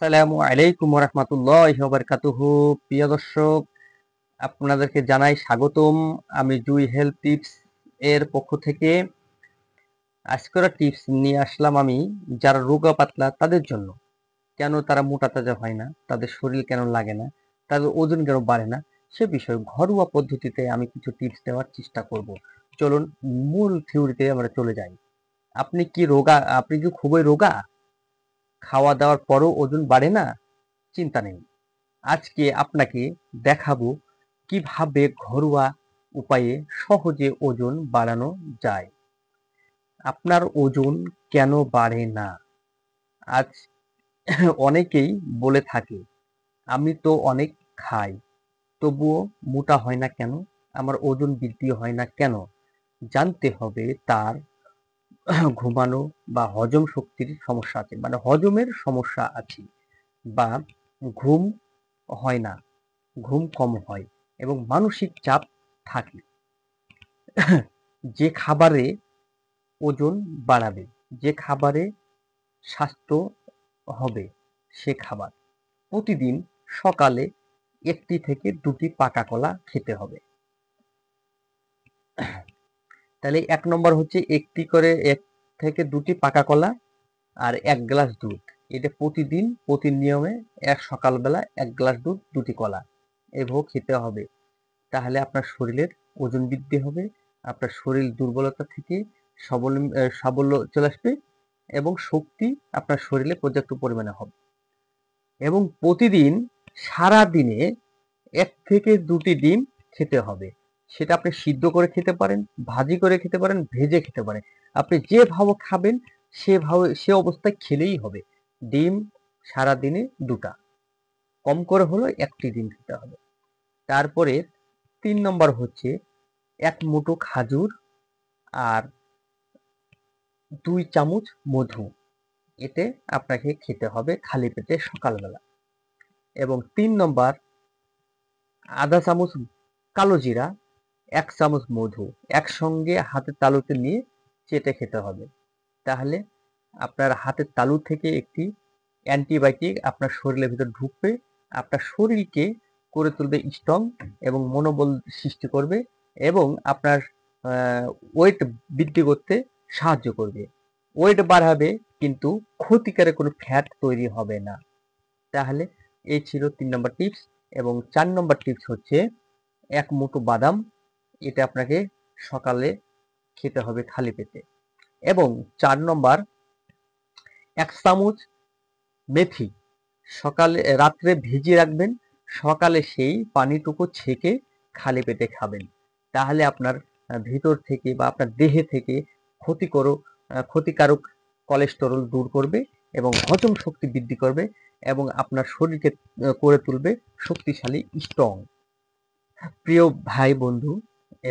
আসসালামু আলাইকুম ওয়া রাহমাতুল্লাহি ওয়া বারাকাতুহু। প্রিয় দর্শক, আপনাদেরকে জানাই স্বাগতম। আমি জুই হেলথ টিপস এর পক্ষ থেকে আজকের টিপস নিয়ে আসলাম আমি যারা রোগা পাতলা তাদের জন্য। কেন তারা মোটা তাজা হয় না, তাদের শরীর কেন লাগে না, তাদের ওজন কেন বাড়ে না, সে বিষয়ে ঘরোয়া পদ্ধতিতে আমি কিছু টিপস দেওয়ার চেষ্টা করব। চলুন মূল থিওরিতে আমরা চলে যাই। আপনি কি খুবই রোগা, খাওয়া দাওয়ার পরও ওজন বাড়ে না? চিন্তা নেই, আজকে আপনাকে দেখাবো কিভাবে ঘরোয়া উপায়ে সহজে ওজন বাড়ানো যায়। আপনার ওজন কেন বাড়ে না? আজ অনেকেই বলে থাকে, আমি তো অনেক খাই, তবুও মোটা হয় না কেন, আমার ওজন বৃদ্ধি হয় না কেন? জানতে হবে তার ঘুমানো বা হজম শক্তির সমস্যা আছে, মানে হজমের সমস্যা আছে, বা ঘুম হয় না, ঘুম কম হয় এবং মানসিক চাপ থাকে। যে খাবারে ওজন বাড়াবে, যে খাবারে স্বাস্থ্য হবে, সে খাবার প্রতিদিন সকালে 1টি থেকে 2টি পাকা কলা খেতে হবে। তাহলে 1 নম্বর হচ্ছে 1 থেকে 2টি পাকা কলা আর 1 গ্লাস দুধ। এটা প্রতিদিন প্রতি নিয়মে সকালবেলা 1 গ্লাস দুধ, 2টি কলা এভাবে খেতে হবে। তাহলে আপনার শরীরের ওজন বৃদ্ধি হবে, আপনার শরীর দুর্বলতা থেকে সাবল্য চলে আসবে এবং শক্তি আপনার শরীরে পর্যাপ্ত পরিমাণে হবে। এবং প্রতিদিন সারা দিনে 1 থেকে 2টি ডিম খেতে হবে। সেটা আপনি সিদ্ধ করে খেতে পারেন, ভাজি করে খেতে পারেন, ভেজে খেতে পারেন। আপনি যেভাবে খাবেন সে অবস্থায় খেলেই হবে। ডিম সারা দিনে 2টা, কম করে হলেও 1টি ডিম খেতে হবে। তারপরে 3 নম্বর হচ্ছে 1 মুঠো খাজুর আর 2 চামচ মধু। এতে আপনাকে খেতে হবে খালি পেটে সকালবেলা। এবং 3 নম্বর, আধা চামচ কালো জিরা, 1 চামচ মধু একসঙ্গে হাতের তালুতে নিয়ে চেটে খেতে হবে। তাহলে আপনার হাতের তালু থেকে একটি অ্যান্টিবায়োটিক আপনার শরীরের ভিতর ঢুকবে, আপনার শরীরকে করে তুলবে স্ট্রং এবং মনোবল সৃষ্টি করবে এবং আপনার ওয়েট বৃদ্ধি করতে সাহায্য করবে। ওয়েট বাড়াবে কিন্তু ক্ষতিকারক কোনো ফ্যাট তৈরি হবে না। তাহলে এই ছিল 3 নম্বর টিপস। এবং 4 নম্বর টিপস হচ্ছে 1 মুঠো বাদাম। এটা আপনাকে সকালে খেতে হবে খালি পেটে। এবং 4 নম্বর, 1 চামচ মেথি রাত্রে ভিজিয়ে রাখবেন, সকালে সেই পানিটুকু ছেঁকে খালি পেটে খাবেন। তাহলে আপনার ভিতর থেকে বা আপনার দেহে থেকে ক্ষতিকারক কোলেস্টেরল দূর করবে এবং হজম শক্তি বৃদ্ধি করবে এবং আপনার শরীরকে করে তুলবে শক্তিশালী, স্ট্রং। প্রিয় ভাই বন্ধু,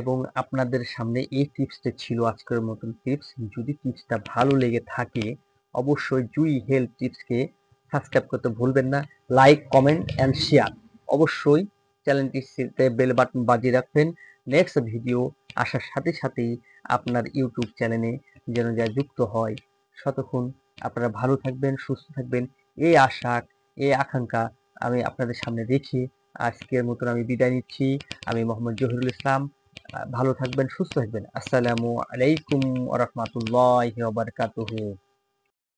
এবং আপনাদের সামনে এই টিপসটা ছিল আজকের মতন টিপস। যদি টিপসটা ভালো লেগে থাকে অবশ্যই জুই হেলথ টিপসকে সাবস্ক্রাইব করতে ভুলবেন না। Like, comment and share. অবশ্যই চ্যানেলটিতে বেল বাটন বাজিয়ে রাখবেন। নেক্সট ভিডিও আসার সাথে সাথেই আপনার ইউটিউব চ্যানেলে যেন যা যুক্ত হয়। ততক্ষণ আপনারা ভালো থাকবেন, সুস্থ থাকবেন, এই আশা, এই আকাঙ্ক্ষা আমি আপনাদের সামনে রেখে আজকের মতন আমি বিদায় নিচ্ছি। আমি মোহাম্মদ জহিরুল ইসলাম। ভালো থাকবেন, সুস্থ থাকবেন। আসসালামু আলাইকুম ওয়া রাহমাতুল্লাহি ওয়া বারাকাতুহু।